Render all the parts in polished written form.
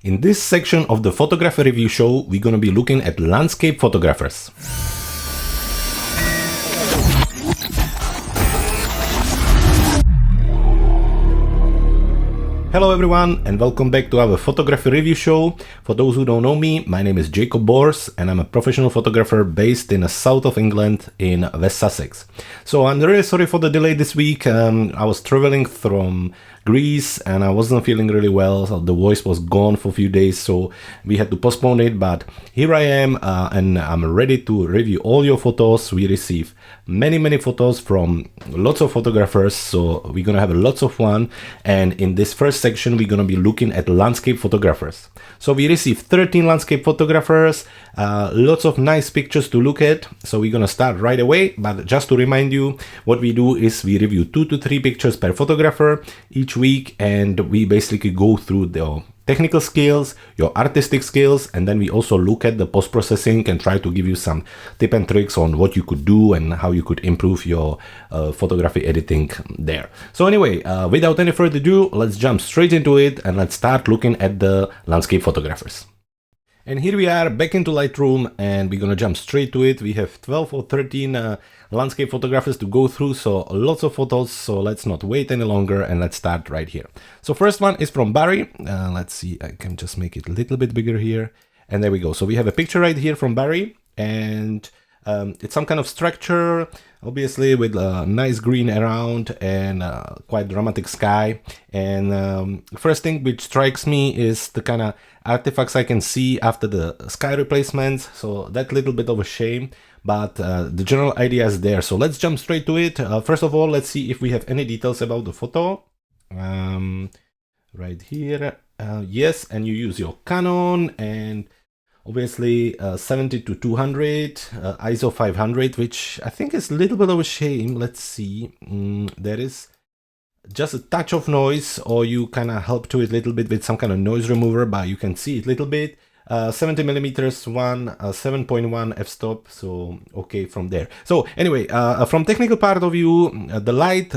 In this section of the photography review show, we're gonna be looking at landscape photographers. Hello everyone and welcome back to our photography review show. For those who don't know me, my name is Jacob Bors and I'm a professional photographer based in the south of England in West Sussex. So I'm really sorry for the delay this week. I was traveling from Greece and I wasn't feeling really well, so the voice was gone for a few days, so we had to postpone it, but here I am and I'm ready to review all your photos. We receive many photos from lots of photographers, so we're gonna have lots of fun. And in this first section we're gonna be looking at landscape photographers. So we received 13 landscape photographers, lots of nice pictures to look at, so we're gonna start right away. But just to remind you, what we do is we review 2 to 3 pictures per photographer each week, and we basically go through the technical skills, your artistic skills, and then we also look at the post-processing and try to give you some tips and tricks on what you could do and how you could improve your photography editing there. So anyway, without any further ado, let's jump straight into it and let's start looking at the landscape photographers. And here we are back into Lightroom and we're gonna jump straight to it. We have 12 or 13 landscape photographers to go through, so lots of photos, so let's not wait any longer and let's start right here. So first one is from Barry. Let's see, I can just make it a little bit bigger here, and there we go. So we have a picture right here from Barry, and it's some kind of structure, obviously with a nice green around and quite dramatic sky. And first thing which strikes me is the kind of artifacts I can see after the sky replacements, so that little bit of a shame, but the general idea is there. So let's jump straight to it. First of all, let's see if we have any details about the photo. Right here, yes, and you use your Canon, and obviously 70 to 200, ISO 500, which I think is a little bit of a shame. Let's see, there is just a touch of noise, or you kind of help to it a little bit with some kind of noise remover, but you can see it a little bit. 70 millimeters, 7.1 f-stop, so okay from there. So anyway, from technical part of view, the light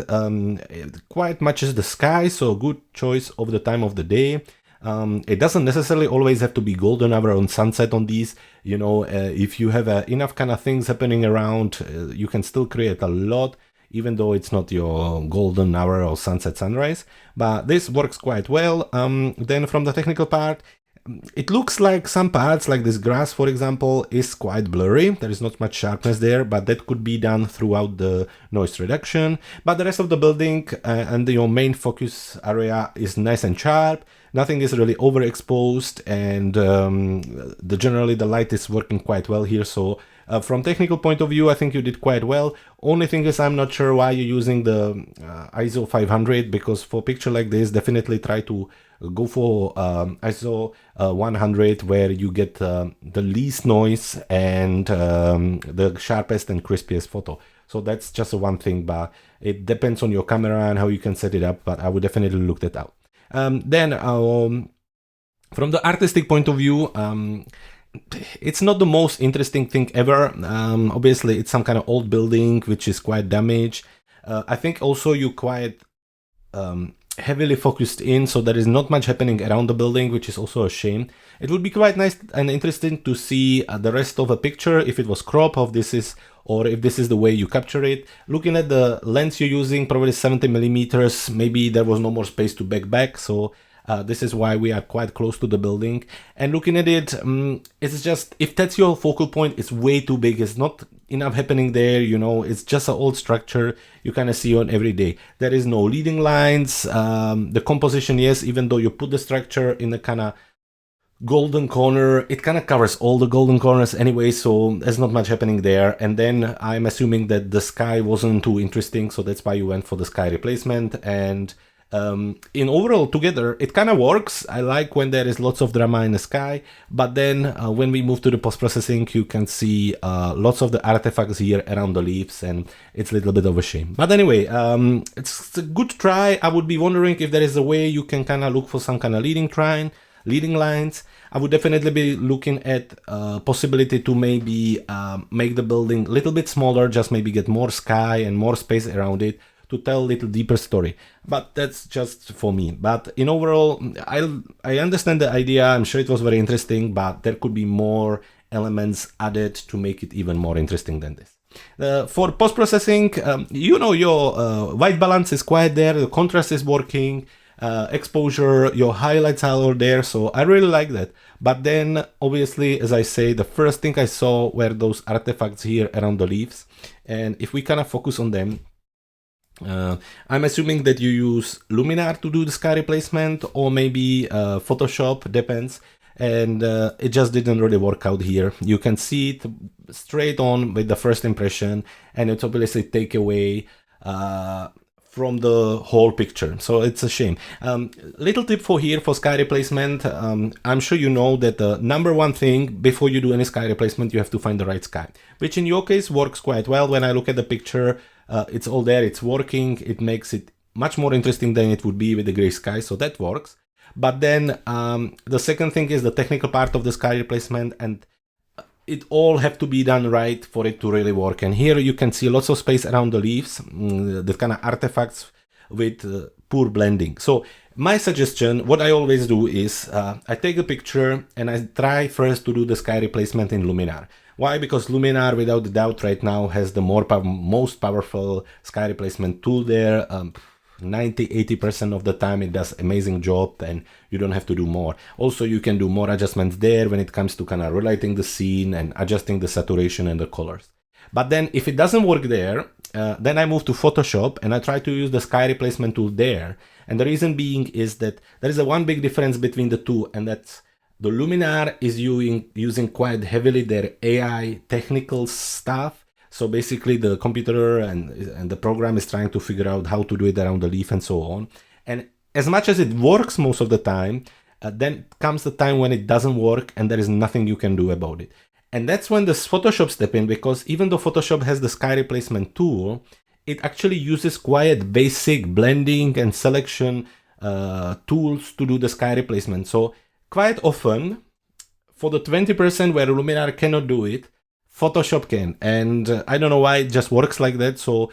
quite matches the sky, so good choice of the time of the day. It doesn't necessarily always have to be golden hour on sunset on these, you know. If you have enough kind of things happening around, you can still create a lot, even though it's not your golden hour or sunset sunrise, but this works quite well. Then from the technical part, it looks like some parts, like this grass for example, is quite blurry. There is not much sharpness there, but that could be done throughout the noise reduction. But the rest of the building and your main focus area is nice and sharp. Nothing is really overexposed, and generally the light is working quite well here. So from technical point of view, I think you did quite well. Only thing is, I'm not sure why you're using the ISO 500, because for a picture like this, definitely try to go for ISO 100, where you get the least noise and the sharpest and crispiest photo. So that's just one thing, but it depends on your camera and how you can set it up, but I would definitely look that out. Then from the artistic point of view, it's not the most interesting thing ever. Obviously it's some kind of old building which is quite damaged. I think also you quite heavily focused in, so there is not much happening around the building, which is also a shame. It would be quite nice and interesting to see the rest of a picture, if it was crop of this is, or if this is the way you capture it. Looking at the lens you're using, probably 70 millimeters, maybe there was no more space to back, so this is why we are quite close to the building. And looking at it, it's just, if that's your focal point, it's way too big. It's not enough happening there, you know. It's just an old structure you kind of see on every day. There is no leading lines. The composition, yes, even though you put the structure in the kind of golden corner, it kind of covers all the golden corners anyway, so there's not much happening there. And then I'm assuming that the sky wasn't too interesting, so that's why you went for the sky replacement. And in overall together it kind of works. I like when there is lots of drama in the sky, but then when we move to the post-processing, you can see lots of the artifacts here around the leaves, and it's a little bit of a shame. But anyway, it's a good try. I would be wondering if there is a way you can kind of look for some kind of leading lines. I would definitely be looking at possibility to maybe make the building a little bit smaller, just maybe get more sky and more space around it, to tell a little deeper story. But that's just for me. But in overall, I understand the idea. I'm sure it was very interesting, but there could be more elements added to make it even more interesting than this. For post-processing, your white balance is quite there, the contrast is working, exposure, your highlights are all there, so I really like that. But then, obviously, as I say, the first thing I saw were those artifacts here around the leaves, and if we kind of focus on them, I'm assuming that you use Luminar to do the sky replacement, or maybe Photoshop, depends. And it just didn't really work out here. You can see it straight on with the first impression, and it's obviously take away from the whole picture. So it's a shame. Little tip for sky replacement. I'm sure you know that the number one thing before you do any sky replacement, you have to find the right sky, which in your case works quite well. When I look at the picture, it's all there, it's working. It makes it much more interesting than it would be with the gray sky, so that works. But then the second thing is the technical part of the sky replacement, and it all have to be done right for it to really work. And here you can see lots of space around the leaves, the kind of artifacts with poor blending. So my suggestion, what I always do is I take a picture and I try first to do the sky replacement in Luminar. Why? Because Luminar, without a doubt, right now has the most powerful sky replacement tool there. 90-80% of the time it does amazing job, and you don't have to do more. Also, you can do more adjustments there when it comes to kind of relating the scene and adjusting the saturation and the colors. But then if it doesn't work there, then I move to Photoshop and I try to use the sky replacement tool there. And the reason being is that there is a one big difference between the two, and that's the Luminar is using quite heavily their AI technical stuff. So basically the computer and the program is trying to figure out how to do it around the leaf and so on. And as much as it works most of the time, then comes the time when it doesn't work and there is nothing you can do about it. And that's when the Photoshop step in, because even though Photoshop has the sky replacement tool, it actually uses quite basic blending and selection tools to do the sky replacement. So quite often, for the 20% where Luminar cannot do it, Photoshop can, and I don't know why it just works like that. So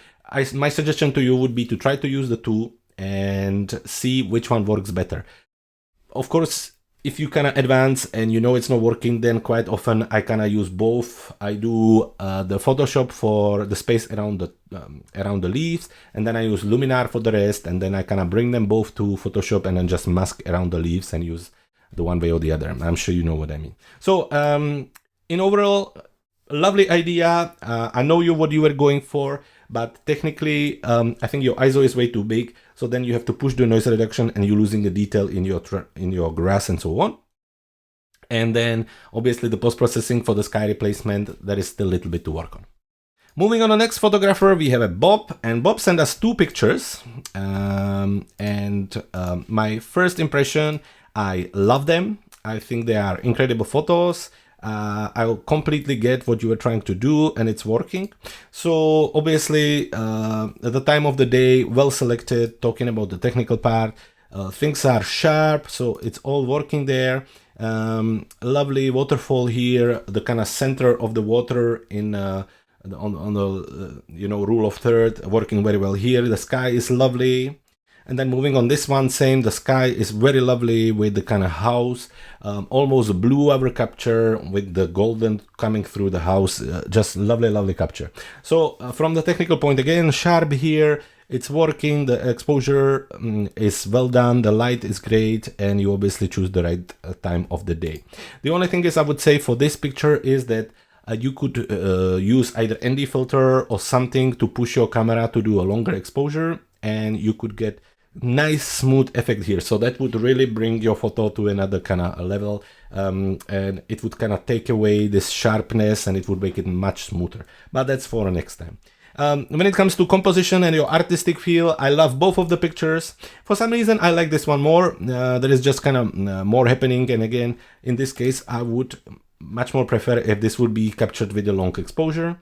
my suggestion to you would be to try to use the two and see which one works better. Of course, if you kind of advance and you know it's not working, then quite often I kind of use both. I do the Photoshop for the space around the leaves, and then I use Luminar for the rest, and then I kind of bring them both to Photoshop and then just mask around the leaves and use the one way or the other. I'm sure you know what I mean. So in overall, lovely idea. I know what you were going for, but technically, I think your ISO is way too big. So then you have to push the noise reduction, and you're losing the detail in your grass and so on. And then obviously the post-processing for the sky replacement, there is still a little bit to work on. Moving on to the next photographer, we have a Bob, and Bob sent us two pictures. My first impression, I love them. I think they are incredible photos. I completely get what you were trying to do, and it's working. So obviously, at the time of the day, well selected, talking about the technical part, things are sharp, so it's all working there. Lovely waterfall here, the kind of center of the water in on the rule of third, working very well here. The sky is lovely. And then moving on this one, same, the sky is very lovely with the kind of house, almost a blue hour capture with the golden coming through the house, just lovely capture. So from the technical point, again, sharp here, it's working, the exposure is well done, the light is great, and you obviously choose the right time of the day. The only thing is, I would say for this picture is that you could use either ND filter or something to push your camera to do a longer exposure, and you could get nice smooth effect here. So that would really bring your photo to another kind of level, and it would kind of take away this sharpness, and it would make it much smoother. But that's for next time. When it comes to composition and your artistic feel, I love both of the pictures. For some reason, I like this one more. There is just kind of more happening, and again, in this case, I would much more prefer if this would be captured with a long exposure.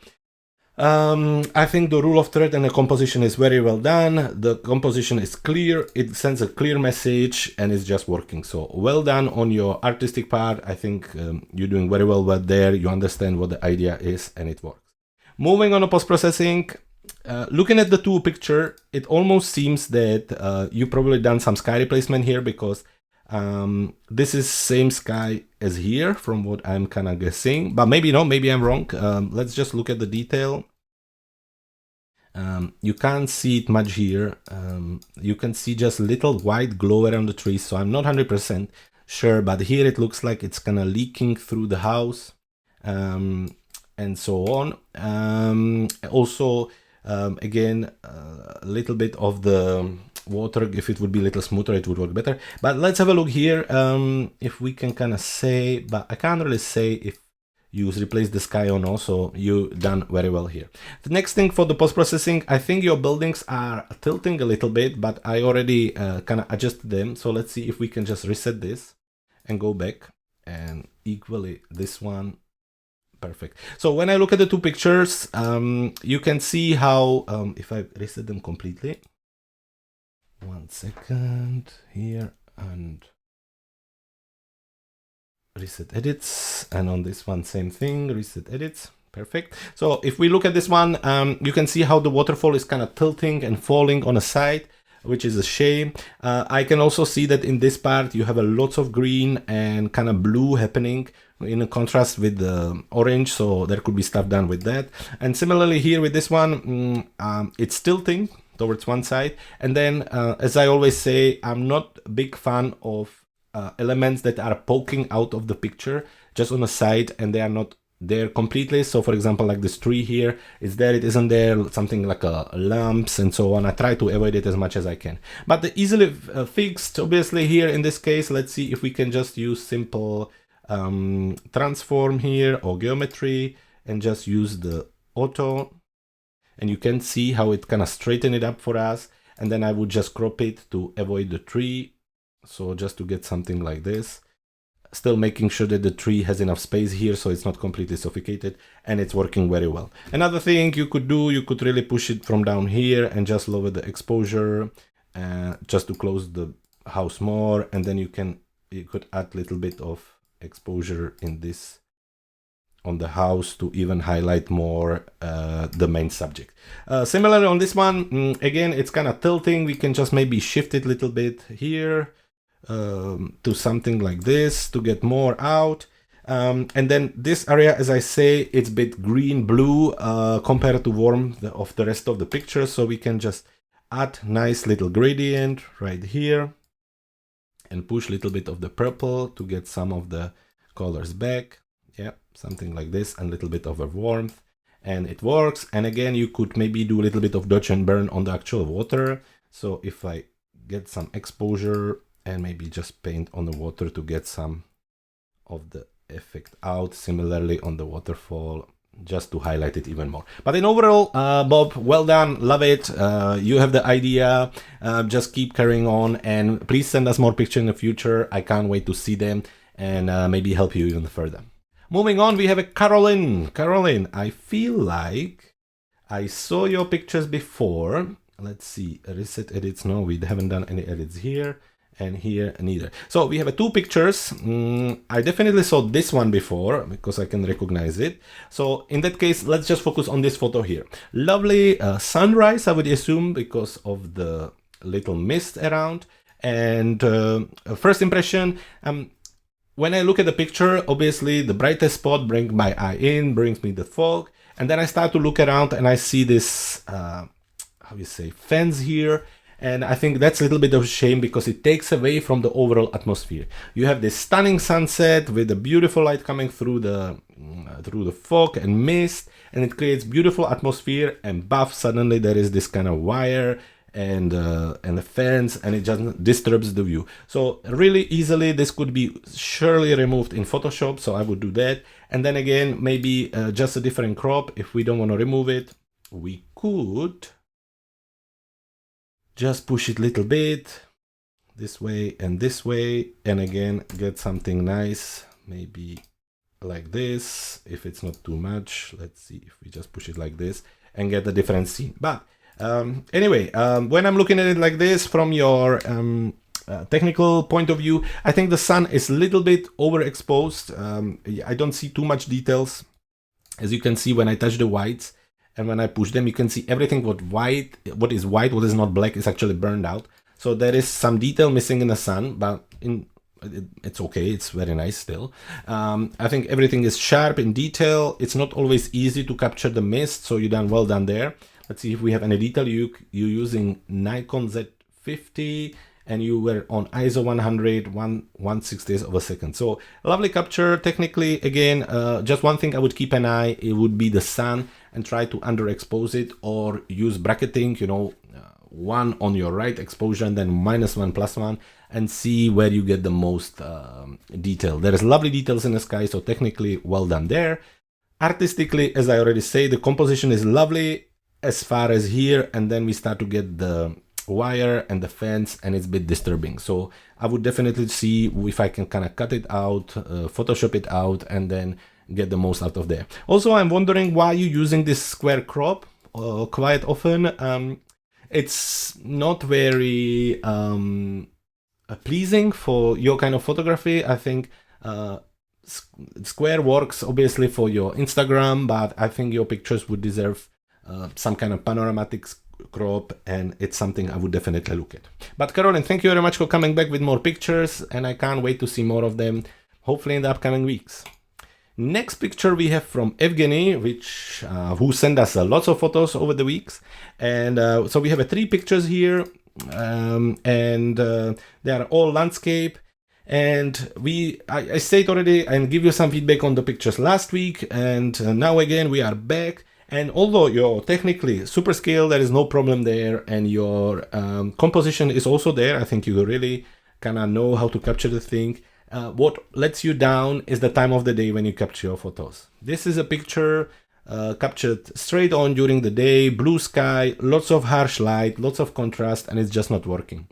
I think the rule of third and the composition is very well done. The composition is clear, it sends a clear message, and it's just working. So well done on your artistic part. I think you're doing very well there. You understand what the idea is, and it works. Moving on to post-processing, looking at the two picture, it almost seems that you probably done some sky replacement here, because this is same sky as here from what I'm kind of guessing, but maybe no, maybe I'm wrong. Let's just look at the detail. You can't see it much here. You can see just little white glow around the trees, so I'm not 100% sure, but here it looks like it's kind of leaking through the house, and so on. Also, again, a little bit of the water, if it would be a little smoother, it would work better. But let's have a look here, if we can kind of say, but I can't really say if you replace the sky or not, so you done very well here. The next thing for the post-processing, I think your buildings are tilting a little bit, but I already kind of adjusted them. So let's see if we can just reset this and go back, and equally this one. Perfect. So when I look at the two pictures, you can see how, if I reset them completely, 1 second here, and reset edits, and on this one same thing, reset edits. Perfect. So if we look at this one, you can see how the waterfall is kind of tilting and falling on a side, which is a shame. I can also see that in this part you have a lots of green and kind of blue happening in a contrast with the orange, so there could be stuff done with that. And similarly here with this one, it's tilting towards one side. And then as I always say, I'm not a big fan of elements that are poking out of the picture just on the side and they are not there completely. So for example, like this tree here, it's there, it isn't there, something like lamps and so on. I try to avoid it as much as I can, but the easily fixed, obviously here in this case. Let's see if we can just use simple transform here or geometry and just use the auto, and you can see how it kind of straighten it up for us. And then I would just crop it to avoid the tree. So just to get something like this, still making sure that the tree has enough space here so it's not completely suffocated, and it's working very well. Another thing you could do, you could really push it from down here and just lower the exposure just to close the house more, and then you could add a little bit of exposure in this on the house to even highlight more the main subject. Similarly on this one, again, it's kind of tilting. We can just maybe shift it a little bit here to something like this to get more out. And then this area, as I say, it's a bit green-blue compared to warm of the rest of the picture. So we can just add nice little gradient right here and push a little bit of the purple to get some of the colors back. Yeah, something like this, and a little bit of a warmth, and it works. And again, you could maybe do a little bit of dodge and burn on the actual water. So if I get some exposure and maybe just paint on the water to get some of the effect out, similarly on the waterfall, just to highlight it even more. But in overall, Bob, well done, love it. You have the idea, just keep carrying on, and please send us more pictures in the future. I can't wait to see them and maybe help you even further. Moving on, we have a Carolyn. Carolyn, I feel like I saw your pictures before. Let's see, reset edits. No, we haven't done any edits here, and here neither. So we have two pictures. I definitely saw this one before because I can recognize it. So in that case, let's just focus on this photo here. Lovely sunrise, I would assume, because of the little mist around. And first impression, when I look at the picture, obviously the brightest spot brings my eye in, brings me the fog. And then I start to look around and I see this, how you say, fence here. And I think that's a little bit of a shame because it takes away from the overall atmosphere. You have this stunning sunset with a beautiful light coming through the fog and mist, and it creates beautiful atmosphere. And buff, suddenly there is this kind of wire and a fence, and it just disturbs the view. So really easily this could be surely removed in Photoshop, so I would do that. And then again, maybe just a different crop. If we don't want to remove it, we could just push it a little bit this way, and again get something nice, maybe like this. If it's not too much, let's see if we just push it like this and get a different scene. But anyway, when I'm looking at it like this from your technical point of view, I think the sun is a little bit overexposed. I don't see too much details, as you can see when I touch the whites. and when I push them, you can see everything what is white, what is not black is actually burned out. So there is some detail missing in the sun, but it's okay, it's very nice still. I think everything is sharp in detail. It's not always easy to capture the mist, so you done well done there. Let's see if we have any detail. You're using Nikon Z50 and you were on ISO 100, 1/60th of a second. So lovely capture. Technically, again, just one thing I would keep an eye, it would be the sun, and try to underexpose it or use bracketing, you know, 1 on your right exposure and then -1, +1, and see where you get the most detail. There is lovely details in the sky, so technically well done there. Artistically, as I already say, the composition is lovely as far as here, and then we start to get the wire and the fence, and it's a bit disturbing. So I would definitely see if I can kind of cut it out, Photoshop it out, and then get the most out of there. Also, I'm wondering why you're using this square crop quite often. It's not very pleasing for your kind of photography. I think square works obviously for your Instagram, but I think your pictures would deserve some kind of panoramatic crop, and it's something I would definitely look at. But Carolyn, thank you very much for coming back with more pictures, and I can't wait to see more of them, hopefully in the upcoming weeks. Next picture we have from Evgeny, who sent us lots of photos over the weeks, and so we have 3 pictures here, and they are all landscape. And I said already and give you some feedback on the pictures last week, and now again we are back. And although you're technically super scale, there is no problem there, and your composition is also there, I think you really kind of know how to capture the thing. What lets you down is the time of the day when you capture your photos. This is a picture captured straight on during the day, blue sky, lots of harsh light, lots of contrast, and it's just not working.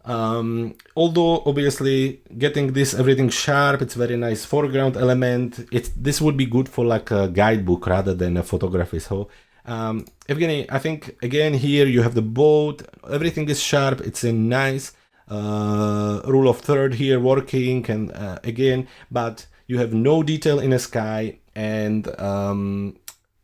Although obviously getting everything sharp, it's very nice foreground element. This would be good for like a guidebook rather than a photography. So Evgeny, I think again here you have the boat, everything is sharp, it's a nice rule of third here working, and again, but you have no detail in the sky, and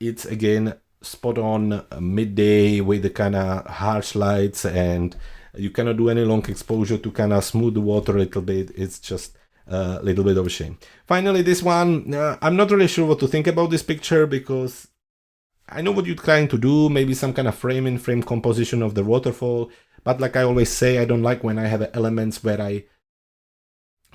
it's again spot on midday with the kind of harsh lights, and you cannot do any long exposure to kind of smooth the water a little bit. It's just a little bit of a shame. Finally, this one, I'm not really sure what to think about this picture, because I know what you're trying to do, maybe some kind of frame composition of the waterfall, but like I always say, I don't like when I have elements where I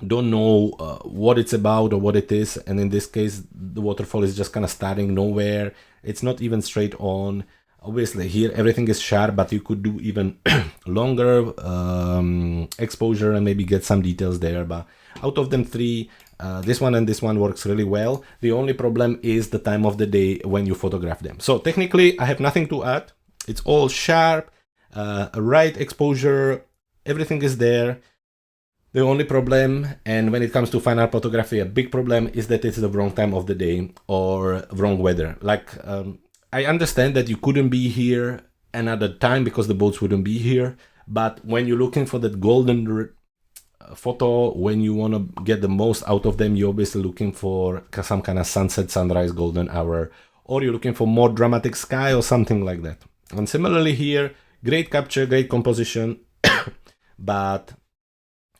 don't know what it's about or what it is, and in this case the waterfall is just kind of starting nowhere. It's not even straight on. Obviously here everything is sharp, but you could do even longer exposure and maybe get some details there. But out of them 3, this one and this one works really well. The only problem is the time of the day when you photograph them. So technically I have nothing to add. It's all sharp, right exposure, everything is there. The only problem, and when it comes to fine art photography, a big problem is that it's the wrong time of the day or wrong weather. Like I understand that you couldn't be here another time because the boats wouldn't be here, but when you're looking for that golden photo, when you want to get the most out of them, you're obviously looking for some kind of sunset, sunrise, golden hour, or you're looking for more dramatic sky or something like that. And similarly here, great capture, great composition, but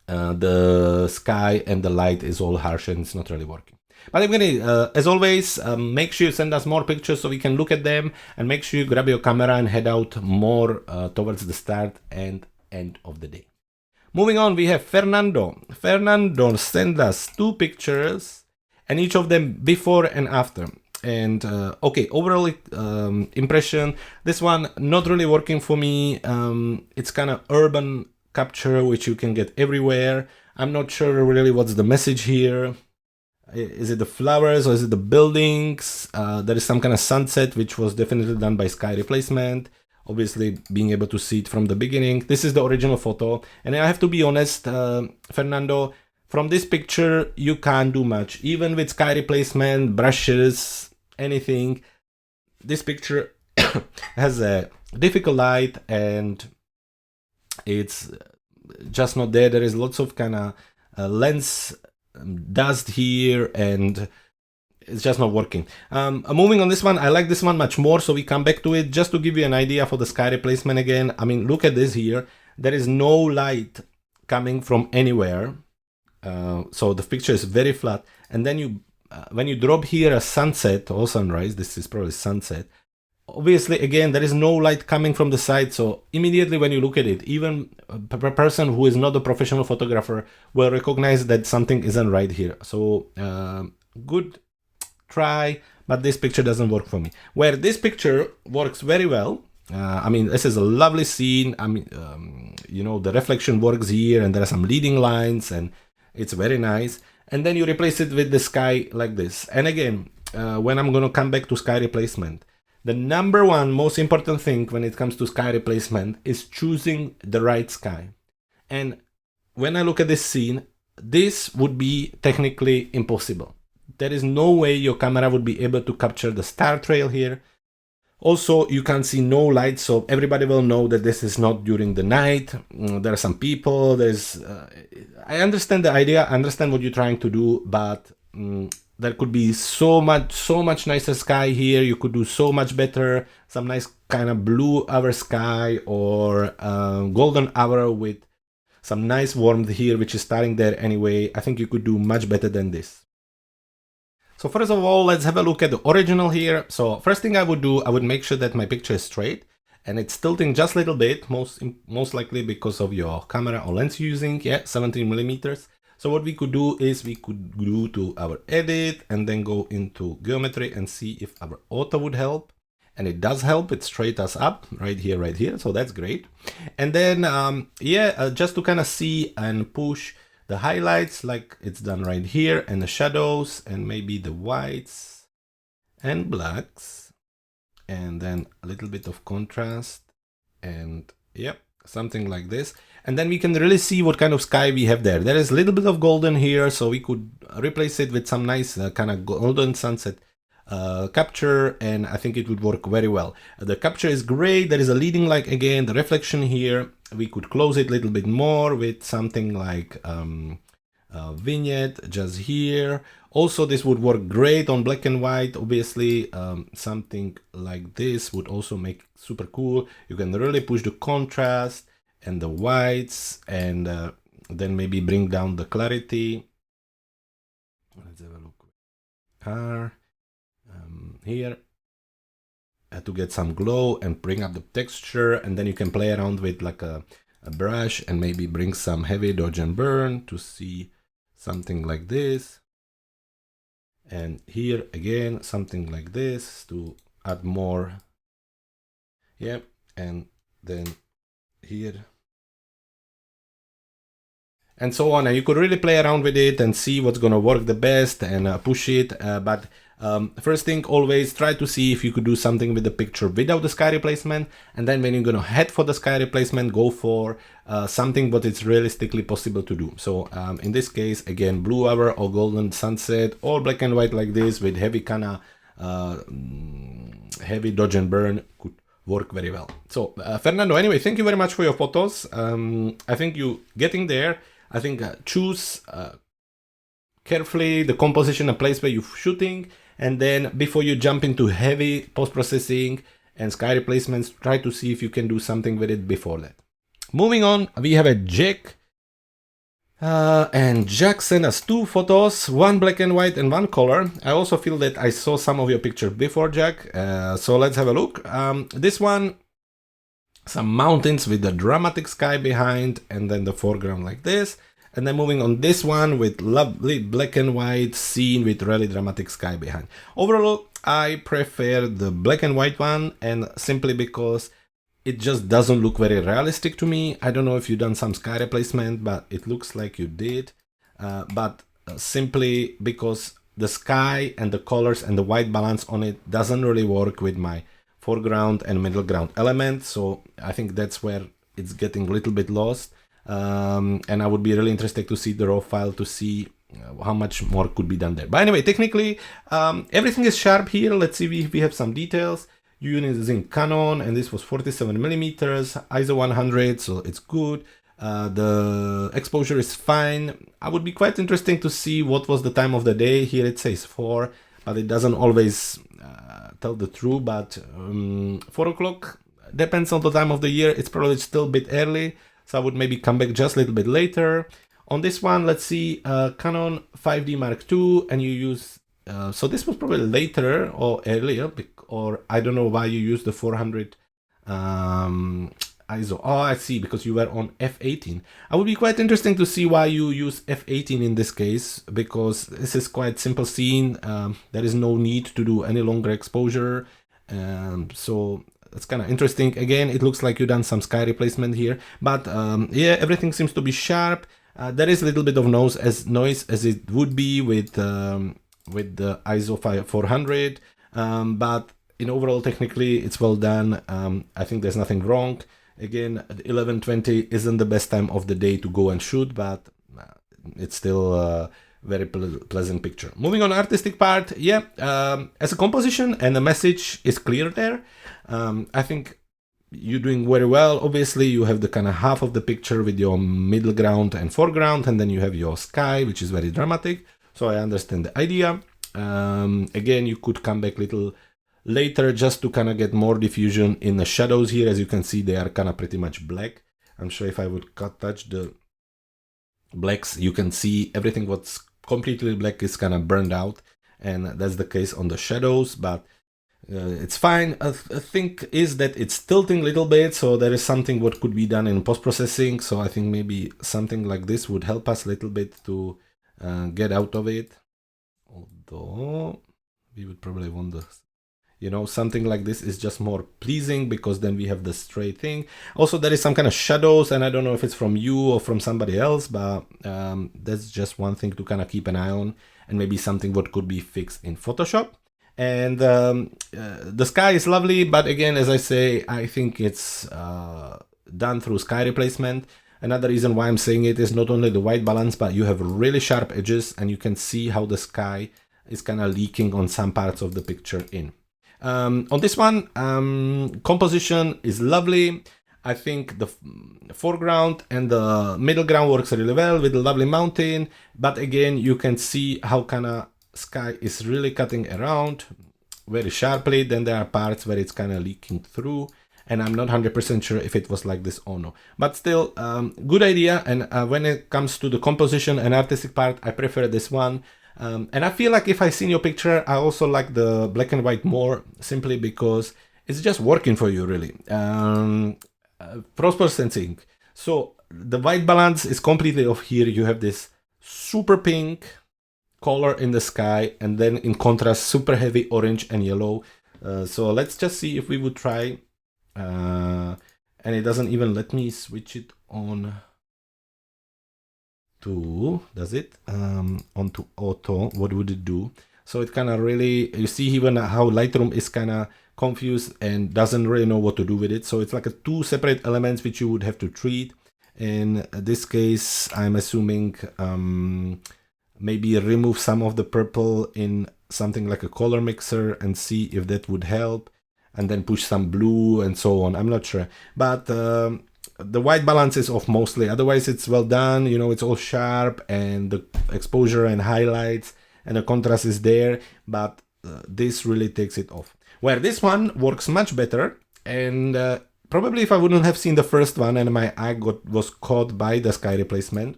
the sky and the light is all harsh and it's not really working. But Evgeny, as always, make sure you send us more pictures so we can look at them, and make sure you grab your camera and head out more towards the start and end of the day. Moving on, we have Fernando. Fernando sent us 2 pictures, and each of them before and after. And okay, overall impression, this one not really working for me. It's kind of urban capture, which you can get everywhere. I'm not sure really what's the message here. Is it the flowers or is it the buildings? There is some kind of sunset, which was definitely done by sky replacement. Obviously, being able to see it from the beginning. This is the original photo. And I have to be honest, Fernando, from this picture, you can't do much. Even with sky replacement, brushes, anything, this picture has a difficult light and it's just not there. There is lots of kind of lens dust here, and it's just not working. Moving on this one, I like this one much more, so we come back to it. Just to give you an idea for the sky replacement again, I mean, look at this here. There is no light coming from anywhere. So the picture is very flat. And then when you drop here a sunset or sunrise, this is probably sunset, obviously, again, there is no light coming from the side, so immediately when you look at it, even a person who is not a professional photographer will recognize that something isn't right here. So good try, but this picture doesn't work for me. Where this picture works very well, I mean, this is a lovely scene. I mean, you know, the reflection works here, and there are some leading lines, and it's very nice. And then you replace it with the sky like this. And again, when I'm gonna come back to sky replacement, the number one most important thing when it comes to sky replacement is choosing the right sky. And when I look at this scene, this would be technically impossible. There is no way your camera would be able to capture the star trail here. Also, you can see no light, so everybody will know that this is not during the night. There are some people, I understand the idea, I understand what you're trying to do, but there could be so much nicer sky here. You could do so much better, some nice kind of blue hour sky or golden hour with some nice warmth here, which is starting there anyway. I think you could do much better than this. So first of all, let's have a look at the original here. So first thing I would do, I would make sure that my picture is straight and it's tilting just a little bit, most likely because of your camera or lens you're using. Yeah, 17 millimeters. So what we could do is we could go to our edit and then go into geometry and see if our auto would help. And it does help, it straight us up right here. So that's great. And then, just to kind of see and push the highlights like it's done right here, and the shadows, and maybe the whites and blacks, and then a little bit of contrast, and yep, something like this. And then we can really see what kind of sky we have there. There is a little bit of golden here, so we could replace it with some nice kind of golden sunset capture, and I think it would work very well. The capture is great. There is a leading light again, the reflection here. We could close it a little bit more with something like vignette just here. Also, this would work great on black and white. Obviously, something like this would also make super cool. You can really push the contrast and the whites, and then maybe bring down the clarity. Let's have a look. Here to get some glow and bring up the texture, and then you can play around with like a brush and maybe bring some heavy dodge and burn to see something like this. And here again, something like this to add more. Yeah, and then here. And so on, and you could really play around with it and see what's gonna work the best and push it. But first thing, always try to see if you could do something with the picture without the sky replacement, and then when you're gonna head for the sky replacement, go for something what it's realistically possible to do. So in this case, again, blue hour or golden sunset, or black and white like this with heavy kinda heavy dodge and burn could work very well. So Fernando, anyway, thank you very much for your photos. I think you getting there. I think choose carefully the composition and place where you're shooting, and then before you jump into heavy post-processing and sky replacements, try to see if you can do something with it before that. Moving on, we have a Jack, and Jack sent us two photos, one black and white and one color. I also feel that I saw some of your pictures before, Jack, so let's have a look. This one, some mountains with the dramatic sky behind, and then the foreground like this. And then moving on this one with lovely black and white scene with really dramatic sky behind. Overall, I prefer the black and white one, and simply because it just doesn't look very realistic to me. I don't know if you've done some sky replacement, but it looks like you did. But simply because the sky and the colors and the white balance on it doesn't really work with my foreground and middle ground element. So I think that's where it's getting a little bit lost. And I would be really interested to see the raw file to see how much more could be done there. But anyway, technically, everything is sharp here. Let's see if we have some details. Unit is in Canon, and this was 47 millimeters, ISO 100, so it's good. The exposure is fine. I would be quite interesting to see what was the time of the day. Here it says 4, but it doesn't always tell the truth. But 4 o'clock depends on the time of the year. It's probably still a bit early, so I would maybe come back just a little bit later. On this one, let's see, Canon 5D Mark II, and you use, so this was probably later or earlier, or I don't know why you use the 400 ISO. Oh, I see, because you were on f18. I would be quite interesting to see why you use f18 in this case, because this is quite simple scene. There is no need to do any longer exposure. So that's kind of interesting. Again, it looks like you've done some sky replacement here, but yeah, everything seems to be sharp. There is a little bit of noise as it would be with the ISO 400, but in overall, technically, it's well done. I think there's nothing wrong. Again, 11:20 isn't the best time of the day to go and shoot, but it's still a very pleasant picture. Moving on, artistic part, yeah, as a composition and the message is clear there. I think you're doing very well. Obviously, you have the kind of half of the picture with your middle ground and foreground, and then you have your sky, which is very dramatic. So I understand the idea. Again, you could come back little later just to kind of get more diffusion in the shadows here. As you can see, they are kind of pretty much black. I'm sure if I would touch the blacks, you can see everything what's completely black is kind of burned out, and that's the case on the shadows, but it's fine. I think is that it's tilting a little bit, so there is something what could be done in post-processing. So I think maybe something like this would help us a little bit to get out of it. Although we would probably want the, you know, something like this is just more pleasing, because then we have the straight thing. Also, there is some kind of shadows, and I don't know if it's from you or from somebody else, but that's just one thing to kind of keep an eye on, and maybe something what could be fixed in Photoshop. And the sky is lovely, but again, as I say, I think it's done through sky replacement. Another reason why I'm saying it is not only the white balance, but you have really sharp edges, and you can see how the sky is kind of leaking on some parts of the picture in. On this one, composition is lovely. I think the foreground and the middle ground works really well with the lovely mountain, but again, you can see how kind of sky is really cutting around very sharply. Then there are parts where it's kind of leaking through, and I'm not 100% sure if it was like this or no, but still good idea. And when it comes to the composition and artistic part, I prefer this one. And I feel like if I seen your picture, I also like the black and white more, simply because it's just working for you, really. Post-processing. So the white balance is completely off here. You have this super pink color in the sky, and then in contrast, super heavy orange and yellow. So let's just see if we would try. And it doesn't even let me switch it on to, does it? Onto auto. What would it do? So it kind of really, you see even how Lightroom is kind of confused and doesn't really know what to do with it. So it's like two separate elements which you would have to treat. In this case, I'm assuming maybe remove some of the purple in something like a color mixer and see if that would help, and then push some blue and so on. I'm not sure, but the white balance is off mostly. Otherwise, it's well done. You know, it's all sharp, and the exposure and highlights and the contrast is there, but this really takes it off. Where this one works much better, and probably if I wouldn't have seen the first one and my eye was caught by the sky replacement,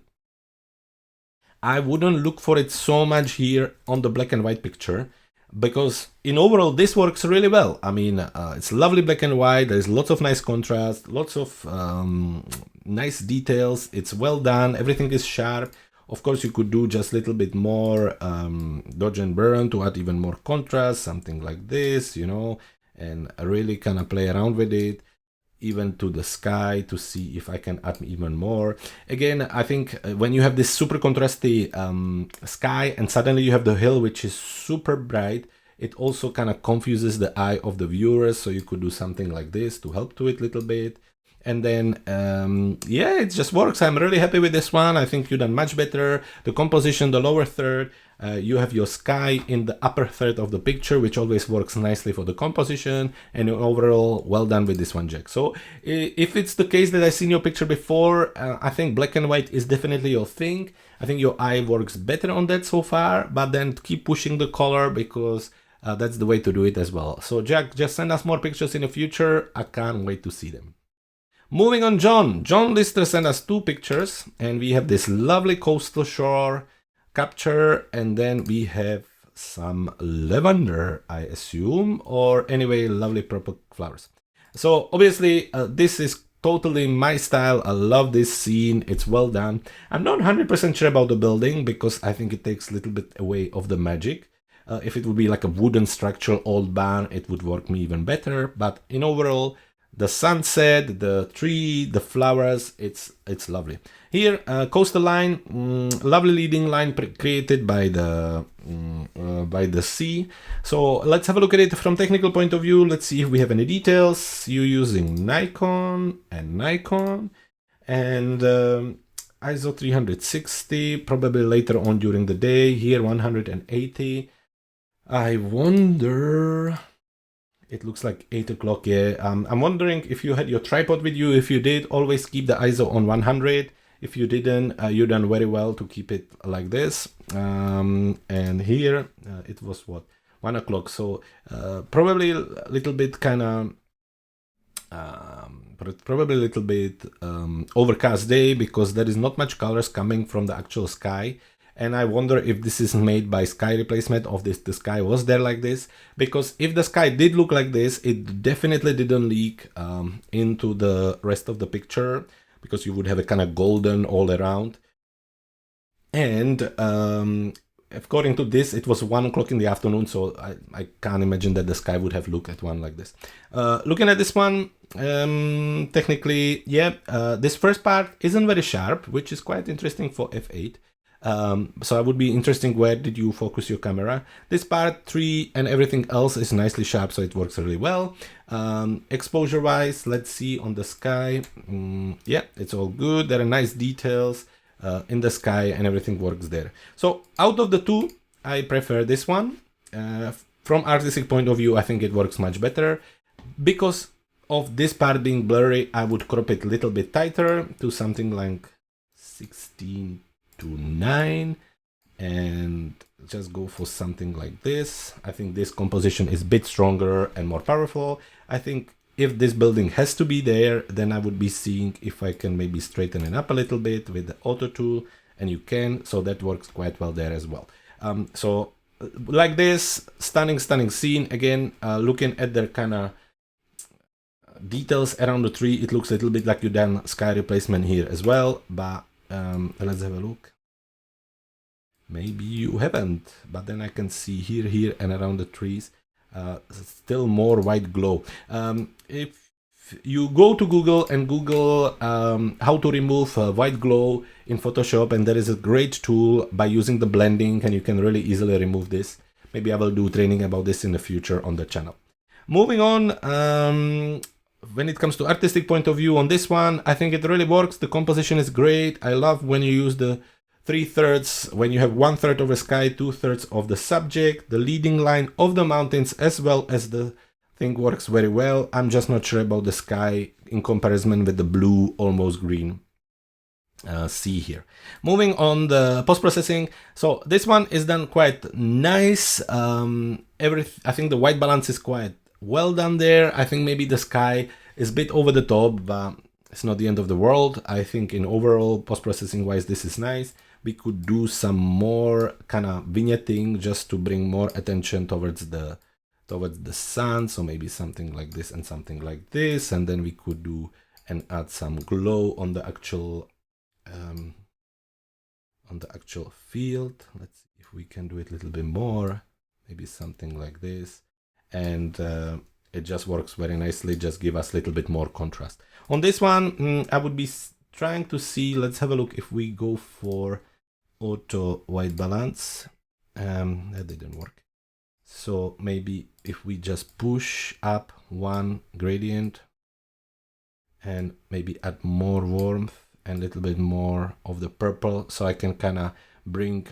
I wouldn't look for it so much here on the black and white picture, because in overall this works really well. I mean, it's lovely black and white. There's lots of nice contrast, lots of nice details. It's well done. Everything is sharp. Of course, you could do just a little bit more dodge and burn to add even more contrast, something like this, you know, and really kind of play around with it, even to the sky, to see if I can add even more. Again, I think when you have this super contrasty sky and suddenly you have the hill which is super bright, it also kind of confuses the eye of the viewers. So you could do something like this to help to it a little bit. And then, yeah, it just works. I'm really happy with this one. I think you've done much better. The composition, the lower third, you have your sky in the upper third of the picture, which always works nicely for the composition. And overall, well done with this one, Jack. So if it's the case that I've seen your picture before, I think black and white is definitely your thing. I think your eye works better on that so far, but then keep pushing the color because that's the way to do it as well. So Jack, just send us more pictures in the future. I can't wait to see them. Moving on, John Lister sent us 2 pictures, and we have this lovely coastal shore capture, and then we have some lavender, I assume, or anyway, lovely purple flowers. So obviously, this is totally my style. I love this scene. It's well done. I'm not 100% sure about the building because I think it takes a little bit away of the magic. If it would be like a wooden structural old barn, it would work me even better. But in overall, the sunset, the tree, the flowers, it's lovely. Here, coastal line, lovely leading line created by the sea. So let's have a look at it from technical point of view. Let's see if we have any details. You're using Nikon, and ISO 360, probably later on during the day. Here 180. I wonder. It looks like 8 o'clock, yeah. I'm wondering if you had your tripod with you. If you did, always keep the ISO on 100. If you didn't, you done very well to keep it like this. And here, it was what? 1 o'clock. So probably a little bit kind of, probably a little bit overcast day because there is not much colors coming from the actual sky. And I wonder if this is made by sky replacement or the sky was there like this. Because if the sky did look like this, it definitely didn't leak into the rest of the picture because you would have a kind of golden all around. And according to this, it was 1 o'clock in the afternoon, so I can't imagine that the sky would have looked at one like this. Looking at this one, technically, yeah, this first part isn't very sharp, which is quite interesting for f8. So I would be interesting, where did you focus your camera? This part 3 and everything else is nicely sharp, so it works really well. Exposure wise, let's see on the sky. Yeah, it's all good. There are nice details in the sky and everything works there. So out of the 2, I prefer this one. From artistic point of view, I think it works much better. Because of this part being blurry, I would crop it a little bit tighter to something like 16 to 9 and just go for something like this. I think this composition is a bit stronger and more powerful. I think if this building has to be there, then I would be seeing if I can maybe straighten it up a little bit with the auto tool, and you can, so that works quite well there as well. So like this, stunning scene. Again, looking at the kind of details around the tree, it looks a little bit like you done sky replacement here as well, but let's have a look. Maybe you haven't, but then I can see here and around the trees still more white glow. If you go to Google and Google how to remove white glow in Photoshop, and there is a great tool by using the blending, and you can really easily remove this. Maybe I will do training about this in the future on the channel. Moving on, when it comes to artistic point of view on this one, I think it really works. The composition is great. I love when you use the 3/3, when you have 1/3 of the sky, 2/3 of the subject, the leading line of the mountains, as well as the thing works very well. I'm just not sure about the sky in comparison with the blue, almost green sea here. Moving on the post-processing. So this one is done quite nice. I think the white balance is quite well done there. I think maybe the sky is a bit over the top, but it's not the end of the world. I think in overall post-processing wise, this is nice. We could do some more kind of vignetting just to bring more attention towards the sun. So maybe something like this and something like this, and then we could do and add some glow on the actual field. Let's see if we can do it a little bit more. Maybe something like this, and it just works very nicely. Just give us a little bit more contrast. On this one, I would be trying to see. Let's have a look if we go for auto white balance. That didn't work. So maybe if we just push up one gradient, and maybe add more warmth and a little bit more of the purple, so I can kind of bring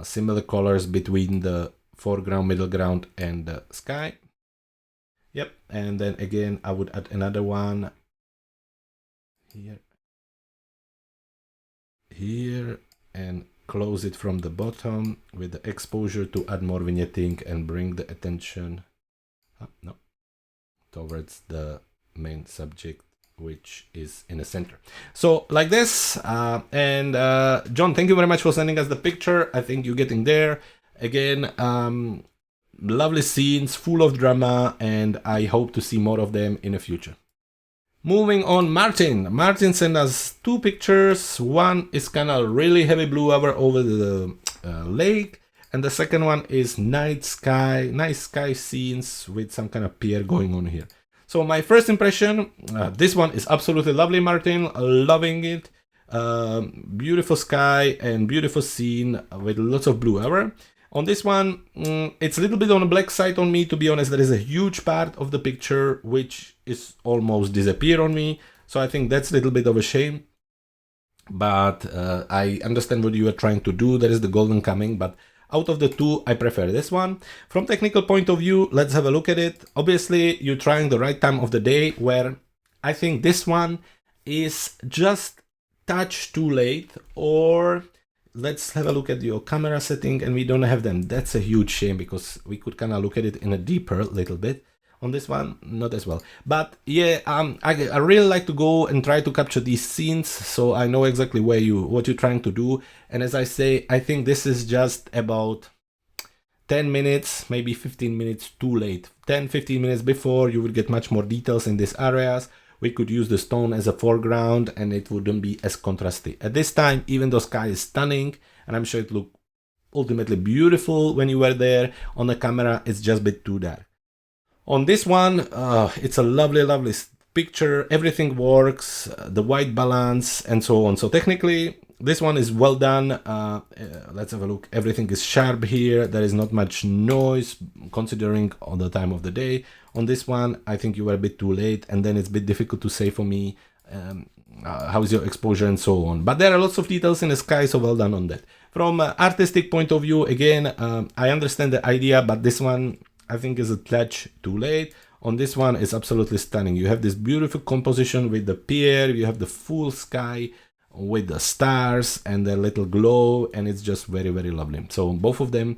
similar colors between the foreground, middle ground, and the sky. Yep, and then again I would add another one here, and close it from the bottom with the exposure to add more vignetting and bring the attention towards the main subject, which is in the center. So like this, and John, thank you very much for sending us the picture. I think you're getting there. Again, lovely scenes, full of drama, and I hope to see more of them in the future. Moving on, Martin. Martin sent us two pictures. One is kind of really heavy blue over the lake, and the second one is night sky, nice sky scenes with some kind of pier going on here. So my first impression, this one is absolutely lovely, Martin. Loving it. Beautiful sky and beautiful scene with lots of blue over. On this one, it's a little bit on the black side on me, to be honest. There is a huge part of the picture which is almost disappear on me. So I think that's a little bit of a shame. But I understand what you are trying to do. There is the golden coming, but out of the two, I prefer this one. From technical point of view, let's have a look at it. Obviously, you're trying the right time of the day, where I think this one is just touch too late, or let's have a look at your camera setting and we don't have them. That's a huge shame, because we could kind of look at it in a deeper little bit. On this one, not as well. But yeah, I really like to go and try to capture these scenes, so I know exactly what you're trying to do. And as I say, I think this is just about 10 minutes, maybe 15 minutes too late. 10-15 minutes before, you would get much more details in these areas. We could use the stone as a foreground and it wouldn't be as contrasty. At this time, even though sky is stunning, and I'm sure it looked ultimately beautiful when you were there, on the camera it's just a bit too dark. On this one, it's a lovely, lovely picture. Everything works, the white balance and so on. So technically, this one is well done. Let's have a look. Everything is sharp here. There is not much noise considering on the time of the day. On this one, I think you were a bit too late, and then it's a bit difficult to say for me how is your exposure and so on. But there are lots of details in the sky, so well done on that. From an artistic point of view, again, I understand the idea, but this one I think is a touch too late. On this one, it's absolutely stunning. You have this beautiful composition with the pier, you have the full sky with the stars and the little glow, and it's just very, very lovely. So both of them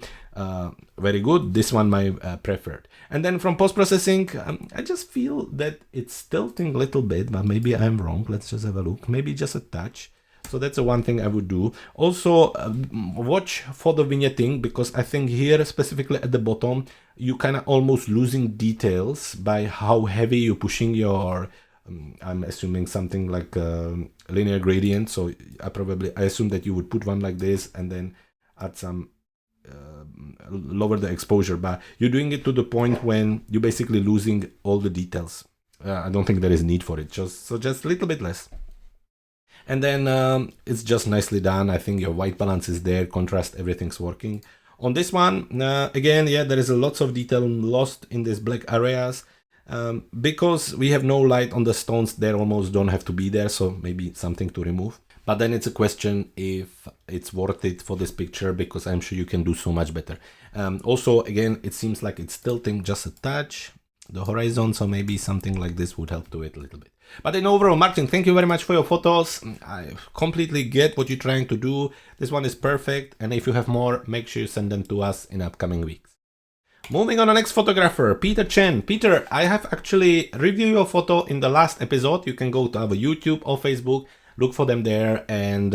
very good. This one my preferred. And then from post-processing, I just feel that it's tilting a little bit, but maybe I'm wrong. Let's just have a look. Maybe just a touch. So that's the one thing I would do. Also, watch for the vignetting, because I think here, specifically at the bottom, you kind of almost losing details by how heavy you're pushing your, I'm assuming something like linear gradient. So I assume that you would put one like this and then add some, lower the exposure, but you're doing it to the point when you're basically losing all the details. I don't think there is need for it, just a little bit less. And then it's just nicely done. I think your white balance is there, contrast, everything's working. On this one, again, yeah, there is a lots of detail lost in these black areas. Because we have no light on the stones, they almost don't have to be there, so maybe something to remove. But then it's a question if it's worth it for this picture, because I'm sure you can do so much better. Also, again, it seems like it's tilting just a touch, the horizon, so maybe something like this would help to it a little bit. But in overall, Martin, thank you very much for your photos. I completely get what you're trying to do. This one is perfect, and if you have more, make sure you send them to us in upcoming weeks. Moving on to the next photographer, Peter Chen. Peter, I have actually reviewed your photo in the last episode. You can go to our YouTube or Facebook, look for them there, and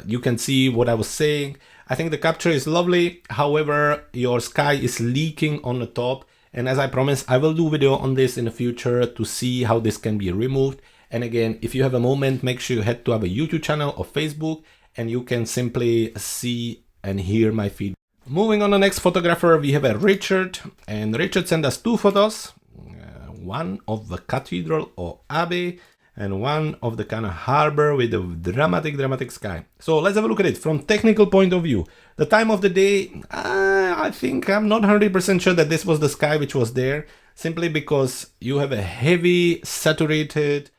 you can see what I was saying. I think the capture is lovely. However, your sky is leaking on the top. And as I promised, I will do a video on this in the future to see how this can be removed. And again, if you have a moment, make sure you head to our YouTube channel or Facebook, and you can simply see and hear my feedback. Moving on to the next photographer, we have a Richard, and Richard sent us two photos, one of the cathedral or abbey, and one of the kind of harbor with a dramatic sky. So let's have a look at it from technical point of view. The time of the day, I think I'm not 100% sure that this was the sky which was there, simply because you have a heavy, saturated,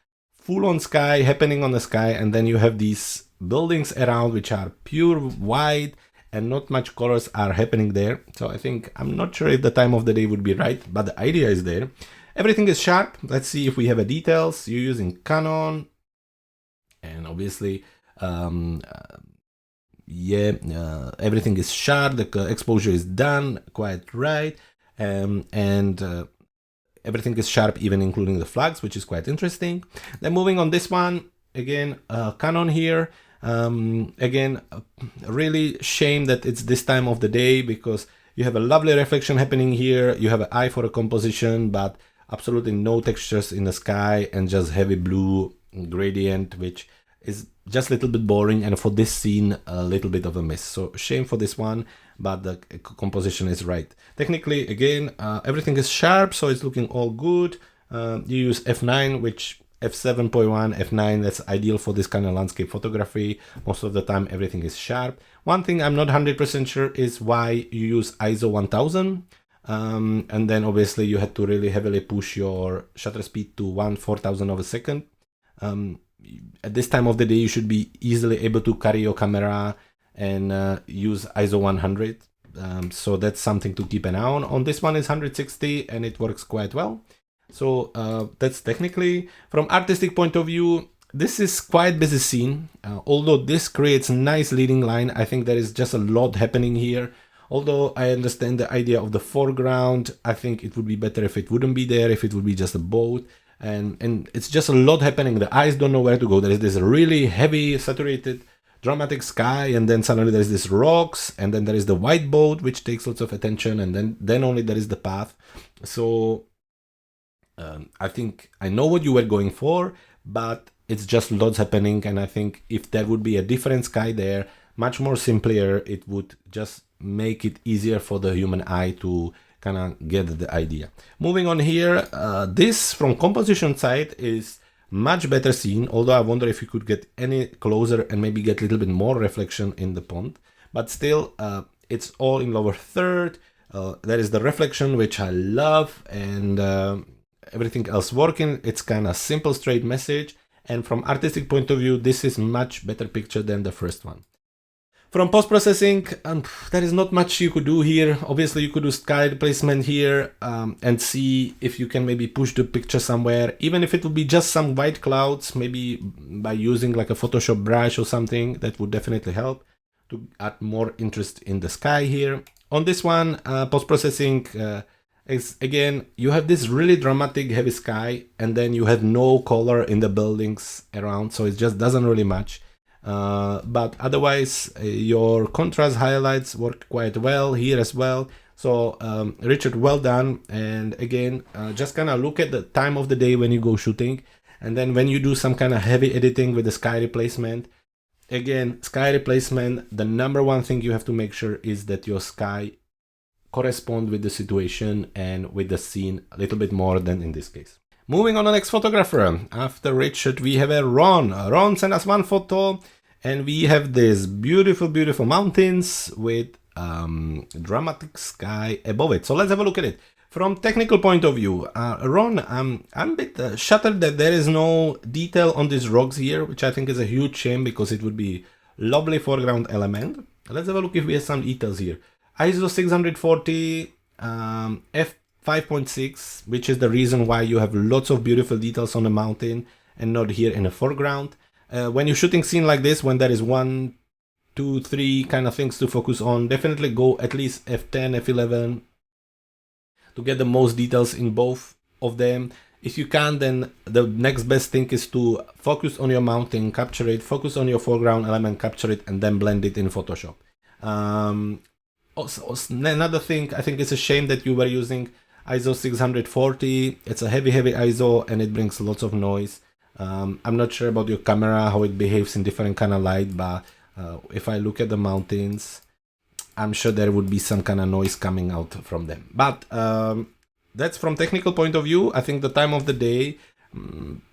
full-on sky happening on the sky, and then you have these buildings around which are pure white and not much colors are happening there. So I think, I'm not sure if the time of the day would be right, but the idea is there. Everything is sharp. Let's see if we have a details. You're using Canon, and obviously everything is sharp. The exposure is done quite right, and everything is sharp, even including the flags, which is quite interesting. Then moving on this one, again, Canon here. Again, really shame that it's this time of the day, because you have a lovely reflection happening here. You have an eye for a composition, but absolutely no textures in the sky, and just heavy blue gradient, which is just a little bit boring, and for this scene a little bit of a miss. So shame for this one, but the composition is right. Technically, again, everything is sharp, so it's looking all good. You use f9, which f7.1, f9, that's ideal for this kind of landscape photography. Most of the time everything is sharp. One thing I'm not 100% sure is why you use ISO 1000. And then obviously you had to really heavily push your shutter speed to 1/4000 of a second. At this time of the day, you should be easily able to carry your camera and use ISO 100. So that's something to keep an eye on. On this one is 160 and it works quite well. So that's technically. From artistic point of view, this is quite busy scene. Although this creates a nice leading line, I think there is just a lot happening here. Although I understand the idea of the foreground, I think it would be better if it wouldn't be there, if it would be just a boat. And it's just a lot happening. The eyes don't know where to go. There is this really heavy, saturated, dramatic sky, and then suddenly there's this rocks, and then there is the white boat, which takes lots of attention, and then only there is the path. So I think I know what you were going for, but it's just lots happening, and I think if there would be a different sky there, much more simpler, it would just make it easier for the human eye to kind of get the idea. Moving on here, this from composition side is much better seen, although I wonder if you could get any closer and maybe get a little bit more reflection in the pond, but still it's all in lower third. There is the reflection, which I love, and everything else working. It's kind of simple, straight message, and from artistic point of view, this is much better picture than the first one. From post-processing, there is not much you could do here. Obviously, you could do sky replacement here and see if you can maybe push the picture somewhere, even if it would be just some white clouds, maybe by using like a Photoshop brush or something, that would definitely help to add more interest in the sky here. On this one, post-processing is, again, you have this really dramatic heavy sky, and then you have no color in the buildings around, so it just doesn't really match. But otherwise, your contrast highlights work quite well here as well. So Richard, well done. And again, just kind of look at the time of the day when you go shooting, and then when you do some kind of heavy editing with the sky replacement. Again, sky replacement, the number one thing you have to make sure is that your sky correspond with the situation and with the scene a little bit more than in this case. Moving on to the next photographer. After Richard, we have a Ron. Ron sent us one photo, and we have this beautiful, beautiful mountains with dramatic sky above it. So let's have a look at it. From technical point of view, Ron, I'm a bit shattered that there is no detail on these rocks here, which I think is a huge shame because it would be lovely foreground element. Let's have a look if we have some details here. ISO 640, f5.6, which is the reason why you have lots of beautiful details on the mountain and not here in the foreground. When you're shooting scene like this, when there is 1, 2, 3 kind of things to focus on, definitely go at least f10, f11 to get the most details in both of them. If you can, then the next best thing is to focus on your mountain, capture it, focus on your foreground element, capture it, and then blend it in Photoshop. Also, another thing, I think it's a shame that you were using ISO 640. It's a heavy ISO, and it brings lots of noise. I'm not sure about your camera, how it behaves in different kind of light, but if I look at the mountains, I'm sure there would be some kind of noise coming out from them. But that's from technical point of view. I think the time of the day,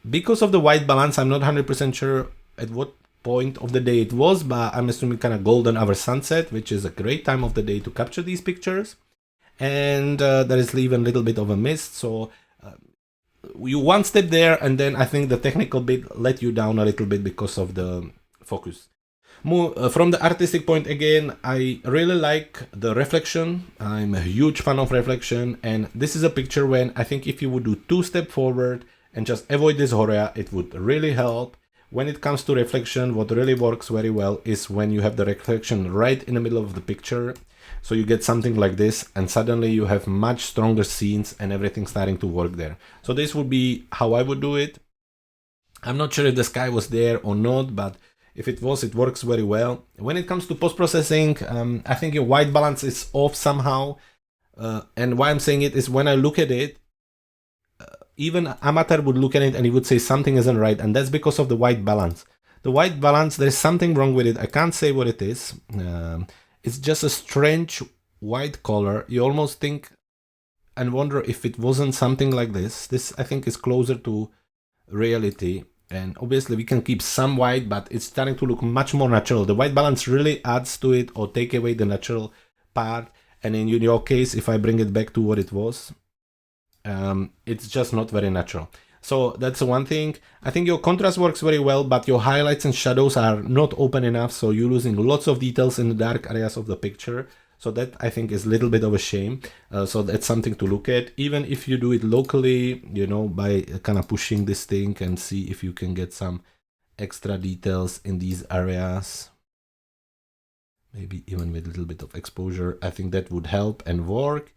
because of the white balance, I'm not 100% sure at what point of the day it was, but I'm assuming kind of golden hour sunset, which is a great time of the day to capture these pictures. And there is even a little bit of a mist, so you one step there, and then I think the technical bit let you down a little bit because of the focus. From the artistic point again, I really like the reflection. I'm a huge fan of reflection, and this is a picture when I think if you would do 2 steps forward and just avoid this Horea, it would really help. When it comes to reflection, what really works very well is when you have the reflection right in the middle of the picture. So you get something like this, and suddenly you have much stronger scenes and everything starting to work there. So this would be how I would do it. I'm not sure if the sky was there or not, but if it was, it works very well. When it comes to post-processing, I think your white balance is off somehow. And why I'm saying it is when I look at it, even amateur would look at it and he would say something isn't right, and that's because of the white balance. The white balance, there's something wrong with it. I can't say what it is. It's just a strange white color. You almost think and wonder if it wasn't something like this. This, I think, is closer to reality. And obviously we can keep some white, but it's starting to look much more natural. The white balance really adds to it or take away the natural part. And in your case, if I bring it back to what it was, it's just not very natural. So that's one thing. I think your contrast works very well, but your highlights and shadows are not open enough, so you're losing lots of details in the dark areas of the picture. So that, I think, is a little bit of a shame. So that's something to look at. Even if you do it locally, you know, by kind of pushing this thing and see if you can get some extra details in these areas. Maybe even with a little bit of exposure, I think that would help and work.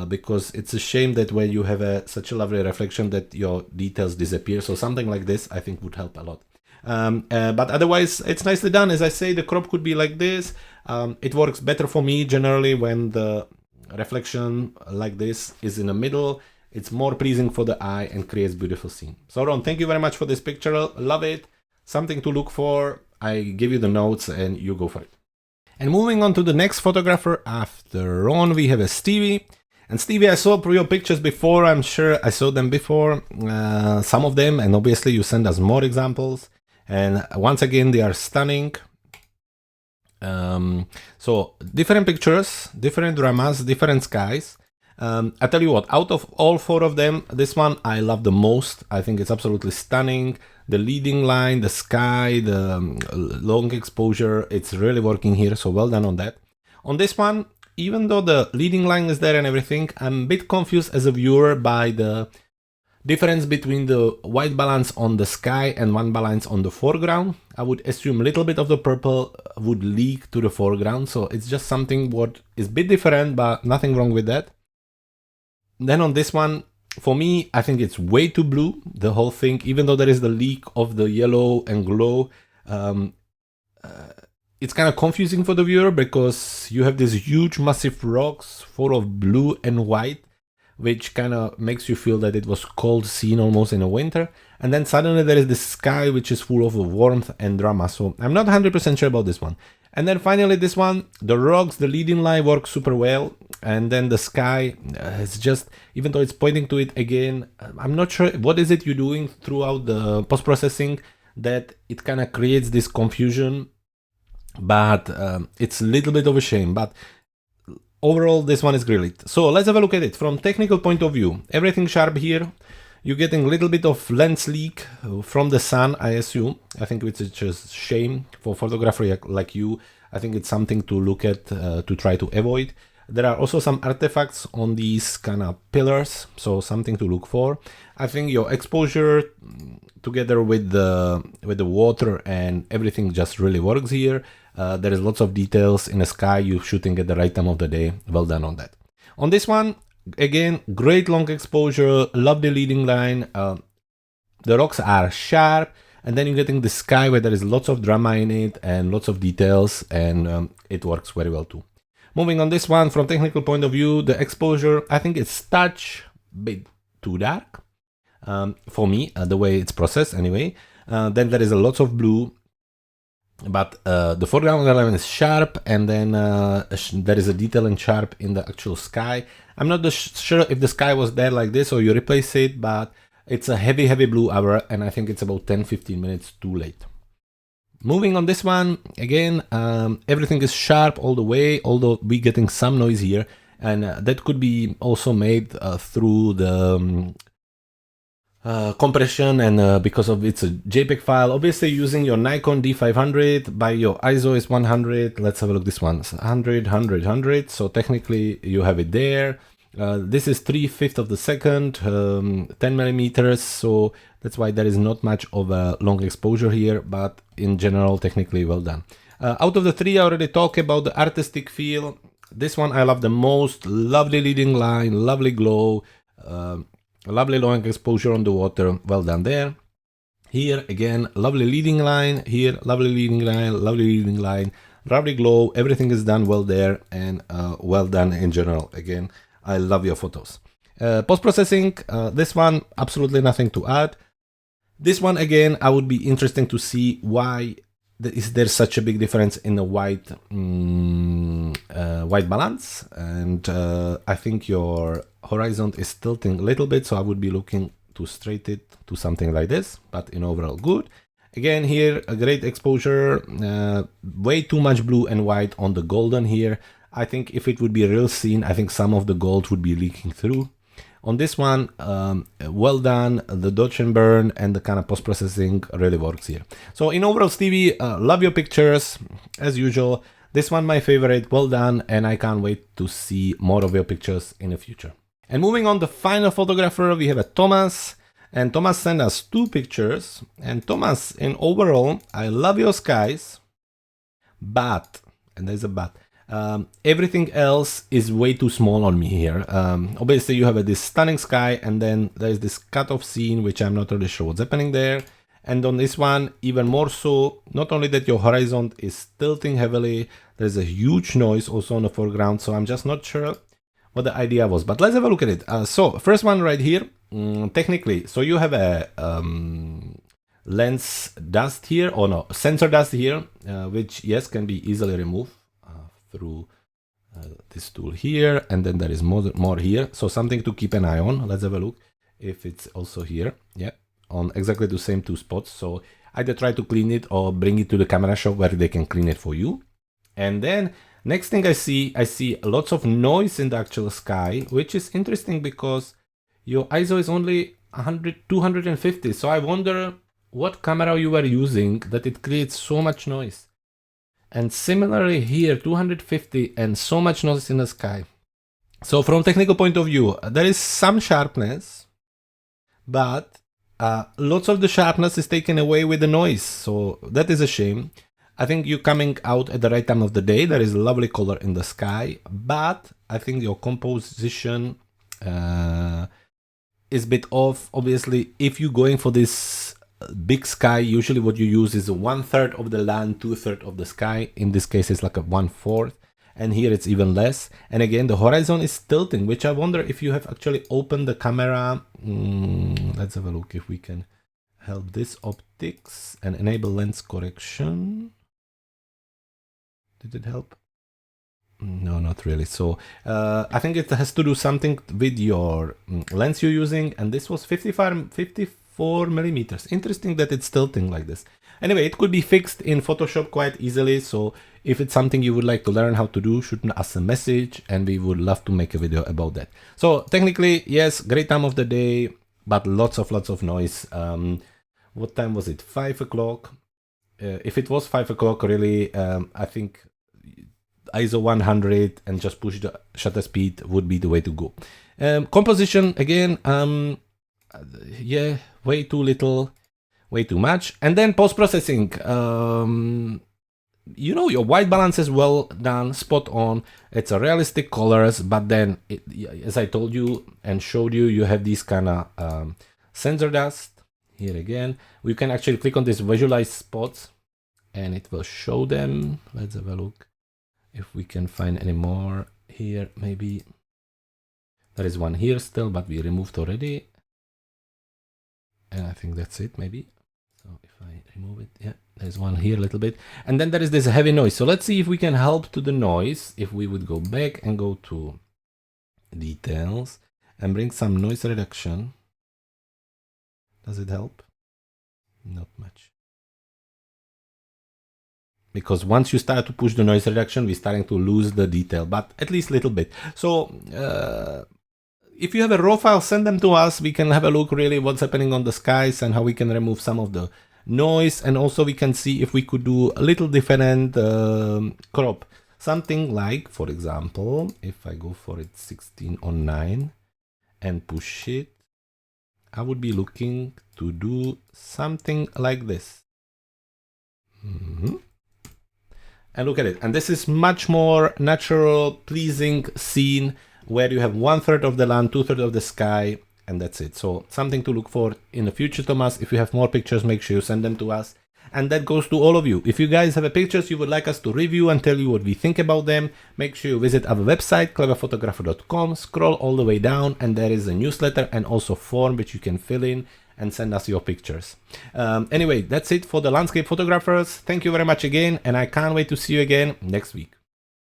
Because it's a shame that when you have such a lovely reflection that your details disappear. So something like this, I think, would help a lot. But otherwise, it's nicely done. As I say, the crop could be like this. It works better for me generally when the reflection like this is in the middle. It's more pleasing for the eye and creates beautiful scene. So Ron, thank you very much for this picture. Love it. Something to look for. I give you the notes and you go for it. And moving on to the next photographer after Ron, we have a Stevie. And Stevie, I saw your pictures before. I'm sure I saw them before, some of them, and obviously you send us more examples. And once again, they are stunning. So different pictures, different dramas, different skies. I tell you what, out of all 4 of them, this one I love the most. I think it's absolutely stunning. The leading line, the sky, the long exposure, it's really working here. So well done on that. On this one, even though the leading line is there and everything, I'm a bit confused as a viewer by the difference between the white balance on the sky and one balance on the foreground. I would assume a little bit of the purple would leak to the foreground, so it's just something what is a bit different, but nothing wrong with that. Then on this one, for me, I think it's way too blue, the whole thing, even though there is the leak of the yellow and glow. It's kind of confusing for the viewer because you have these huge massive rocks full of blue and white, which kind of makes you feel that it was cold scene almost in a winter. And then suddenly there is this sky which is full of warmth and drama. So I'm not 100% sure about this one. And then finally this one, the rocks, the leading line works super well. And then the sky, it's just, even though it's pointing to it again, I'm not sure what is it you're doing throughout the post-processing that it kind of creates this confusion. But it's a little bit of a shame, but overall this one is great. So let's have a look at it from technical point of view. Everything sharp here. You're getting a little bit of lens leak from the sun, I assume. I think it's just a shame for photographer like you. I think it's something to look at to try to avoid. There are also some artifacts on these kind of pillars, so something to look for. I think your exposure together with the water and everything just really works here. There is lots of details in the sky. You're shooting at the right time of the day. Well done on that. On this one, again, great long exposure. Love the leading line. The rocks are sharp. And then you're getting the sky where there is lots of drama in it and lots of details. And it works very well too. Moving on this one, from technical point of view, the exposure, I think it's touch bit too dark. For me, the way it's processed anyway. Then there is a lot of blue. But the foreground element is sharp, and then there is a detail and sharp in the actual sky. I'm not sure if the sky was there like this or you replace it, but it's a heavy blue hour, and I think it's about 10-15 minutes too late. Moving on this one, again, everything is sharp all the way, although we're getting some noise here, and that could be also made through the compression, and because of it's a JPEG file. Obviously using your Nikon D500, by your ISO is 100. Let's have a look. This one 100, 100, 100. So technically you have it there. This is 3/5 of the second, 10 millimeters. So that's why there is not much of a long exposure here, but in general, technically well done. Out of the three, I already talked about the artistic feel. This one I love the most. Lovely leading line, lovely glow. Lovely long exposure on the water, well done there. Here again, lovely leading line, here lovely leading line, lovely leading line, lovely glow, everything is done well there, and well done in general. Again, I love your photos. Post-processing, this one, absolutely nothing to add. This one again, I would be interesting to see why is there such a big difference in the white white balance, and I think your horizon is tilting a little bit, so I would be looking to straighten it to something like this, but in overall good. Again here, a great exposure, way too much blue and white on the golden here. I think if it would be a real scene, I think some of the gold would be leaking through. On this one, well done, the dodge and burn and the kind of post-processing really works here. So in overall, Stevie, love your pictures, as usual. This one my favorite, well done, and I can't wait to see more of your pictures in the future. And moving on, the final photographer, we have a Thomas, and Thomas sent us 2 pictures. And Thomas, in overall, I love your skies, but, and there's a but, everything else is way too small on me here. Obviously you have this stunning sky, and then there's this cut-off scene, which I'm not really sure what's happening there. And on this one, even more so, not only that your horizon is tilting heavily, there's a huge noise also on the foreground, so I'm just not sure what the idea was, but let's have a look at it. So first one right here, technically, so you have a lens dust here, or no, sensor dust here, which yes, can be easily removed through this tool here, and then there is more here, so something to keep an eye on. Let's have a look if it's also here. Yeah, on exactly the same 2 spots, so either try to clean it or bring it to the camera shop where they can clean it for you. And then next thing I see lots of noise in the actual sky, which is interesting because your ISO is only 250, so I wonder what camera you were using that it creates so much noise. And similarly here, 250 and so much noise in the sky. So from technical point of view, there is some sharpness, but lots of the sharpness is taken away with the noise. So that is a shame. I think you're coming out at the right time of the day. There is lovely color in the sky, but I think your composition is a bit off. Obviously, if you're going for this big sky, usually what you use is 1/3 of the land, 2/3 of the sky. In this case, it's like a 1/4, and here it's even less. And again, the horizon is tilting, which I wonder if you have actually opened the camera. Let's have a look if we can help this optics and enable lens correction. Did it help? No, not really. So I think it has to do something with your lens you're using, and this was 54 millimeters. Interesting that it's tilting like this. Anyway, it could be fixed in Photoshop quite easily, so if it's something you would like to learn how to do, shoot us a message and we would love to make a video about that. So technically, yes, great time of the day, but lots of noise. What time was it? 5 o'clock. If it was 5 o'clock, really, I think ISO 100 and just push the shutter speed would be the way to go. Composition, again, yeah, way too little, way too much. And then post-processing, you know, your white balance is well done, spot on. It's a realistic colors, but then, as I told you and showed you, you have these kind of sensor dust. Here again, we can actually click on these visualize spots and it will show them. Let's have a look if we can find any more here. Maybe there is one here still, but we removed already. And I think that's it, maybe. So if I remove it, yeah, there's one here a little bit. And then there is this heavy noise. So let's see if we can help to the noise. If we would go back and go to details and bring some noise reduction. Does it help? Not much. Because once you start to push the noise reduction, we're starting to lose the detail, but at least a little bit. So if you have a raw file, send them to us. We can have a look really what's happening on the skies and how we can remove some of the noise. And also we can see if we could do a little different crop. Something like, for example, if I go for it 16 on 9 and push it, I would be looking to do something like this. And look at it. And this is much more natural, pleasing scene where you have 1/3 of the land, 2/3 of the sky, and that's it. So something to look for in the future, Thomas. If you have more pictures, make sure you send them to us. And that goes to all of you. If you guys have pictures you would like us to review and tell you what we think about them, make sure you visit our website, cleverphotographer.com, scroll all the way down, and there is a newsletter and also form which you can fill in and send us your pictures. Anyway, that's it for the landscape photographers. Thank you very much again, and I can't wait to see you again next week.